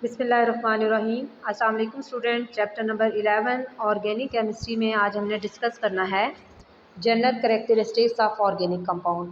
बिस्मिल्लाहिर्रहमानिर्रहीम। अस्सलाम वालेकुम student. Chapter number 11 organic chemistry में आज हमने डिस्कस करना है general characteristics of organic compound.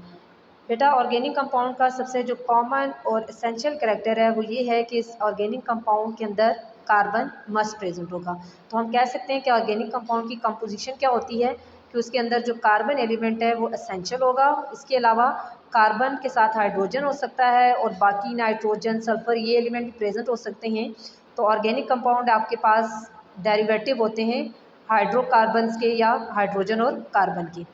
बेटा, ऑर्गेनिक कंपाउंड का सबसे जो कॉमन और एसेंशियल करैक्टर है वो ये है कि इस ऑर्गेनिक कंपाउंड के अंदर कार्बन मस्ट प्रेजेंट होगा। तो हम कह सकते हैं कि ऑर्गेनिक कंपाउंड की कंपोजिशन क्या होती है कि उसके अंदर जो कार्बन एलिमेंट है वो एसेंशियल होगा। इसके अलावा कार्बन के साथ हाइड्रोजन हो सकता है और बाकी नाइट्रोजन, सल्फर ये एलिमेंट प्रेजेंट हो सकते हैं। तो ऑर्गेनिक कंपाउंड आपके पास डेरिवेटिव होते हैं हाइड्रोकार्बन्स के या हाइड्रोजन और कार्बन के।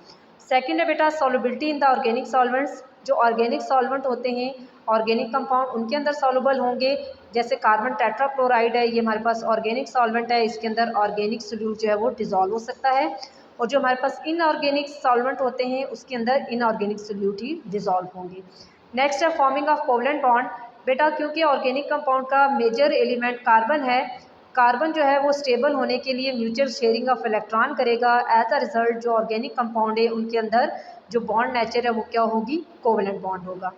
सेकंड है बेटा solubility in the organic solvents. जो ऑर्गेनिक सॉल्वेंट होते हैं ऑर्गेनिक कंपाउंड उनके अंदर सॉल्युबल होंगे। जैसे कार्बन टेट्राक्लोराइड है, ये हमारे पास ऑर्गेनिक सॉल्वेंट है, इसके अंदर ऑर्गेनिक सोल्यूट जो है वो डिजॉल्व हो सकता है। और जो हमारे पास इनऑर्गेनिक सॉल्वेंट होते हैं उसके अंदर इनऑर्गेनिक सोल्यूट ही डिजॉल्व होंगे। नेक्स्ट है फॉर्मिंग ऑफ कोवलेंट बॉन्ड। बेटा, क्योंकि ऑर्गेनिक कंपाउंड का मेजर एलिमेंट कार्बन है, कार्बन जो है वो स्टेबल होने के लिए म्यूचुअल शेयरिंग ऑफ इलेक्ट्रॉन करेगा। एज अ रिजल्ट जो ऑर्गेनिक कंपाउंड है उनके अंदर जो बॉन्ड नेचर है वो क्या होगी, कोवलेंट बॉन्ड होगा।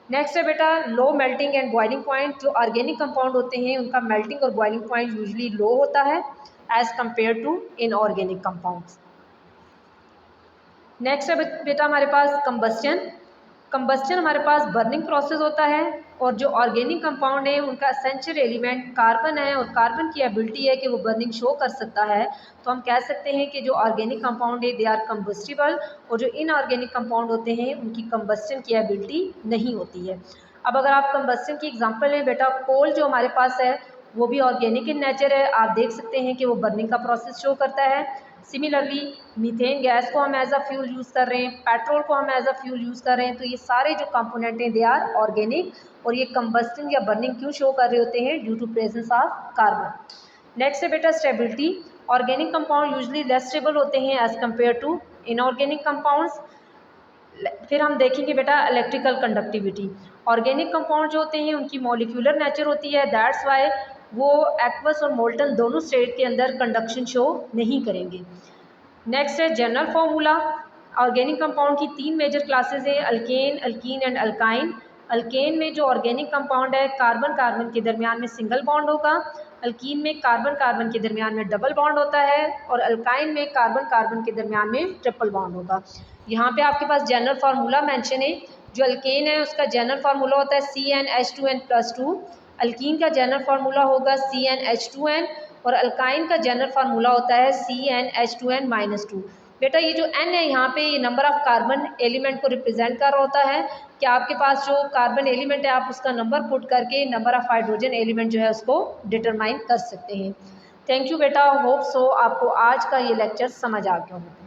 नेक्स्ट है बेटा low melting and boiling point. जो ऑर्गेनिक कंपाउंड होते हैं उनका मेल्टिंग और बॉइलिंग पॉइंट यूजली लो होता है as compare to inorganic compounds. Next है बेटा हमारे पास कंबस्चन। कंबस्चन हमारे पास बर्निंग प्रोसेस होता है और जो ऑर्गेनिक कंपाउंड है उनका एसेंशियल एलिमेंट कार्बन है और कार्बन की एबिलिटी है कि वो बर्निंग शो कर सकता है। तो हम कह सकते हैं कि जो ऑर्गेनिक कंपाउंड है दे आर कंबस्टिबल और जो इनऑर्गेनिक कंपाउंड होते हैं उनकी कंबस्चन की एबिलिटी नहीं होती है। अब अगर आप कंबस्चन की एग्जांपल लें बेटा, कोल जो हमारे पास है वो भी ऑर्गेनिक इन नेचर है। आप देख सकते हैं कि वो बर्निंग का प्रोसेस शो करता है। सिमिलरली मीथेन गैस को हम एज अ फ्यूल यूज़ कर रहे हैं, पेट्रोल को हम एज अ फ्यूल यूज़ कर रहे हैं। तो ये सारे जो कंपोनेंट हैं दे आर ऑर्गेनिक और ये कंबस्टिंग या बर्निंग क्यों शो कर रहे होते हैं, due to presence of carbon. Next है बेटा stability. Organic compound usually less stable होते हैं as compare to inorganic compounds. फिर हम देखेंगे बेटा इलेक्ट्रिकल कंडक्टिविटी। ऑर्गेनिक कंपाउंड जो होते हैं उनकी मॉलिक्यूलर नेचर होती है, दैट्स वाई वो एक्वस और मोल्टन दोनों स्टेट के अंदर कंडक्शन शो नहीं करेंगे। नेक्स्ट है जनरल फॉर्मूला। ऑर्गेनिक कंपाउंड की तीन मेजर क्लासेस हैं, alkane, alkyne and alkyne. Alkane में जो ऑर्गेनिक कंपाउंड है कार्बन कार्बन के दरमियान में सिंगल बॉन्ड होगा, अल्कीन में कार्बन कार्बन के दरमियान में डबल बॉन्ड होता है और अल्काइन में कार्बन कार्बन के दरमियान में ट्रिपल बॉन्ड होगा। यहाँ पे आपके पास जनरल फार्मूला मेंशन है। जो अल्केन है उसका जनरल फार्मूला होता है CnH2n+2। अल्कीन का जनरल फार्मूला होगा CnH2n और अल्काइन का जनरल फार्मूला होता है CnH2n-2। बेटा ये जो n है यहाँ पे ये नंबर ऑफ कार्बन एलिमेंट को रिप्रेजेंट कर रहा होता है कि आपके पास जो कार्बन एलिमेंट है आप उसका नंबर पुट करके नंबर ऑफ हाइड्रोजन एलिमेंट जो है उसको डिटरमाइन कर सकते हैं। थैंक यू बेटा, होप सो आपको आज का ये लेक्चर समझ आ गया होगा।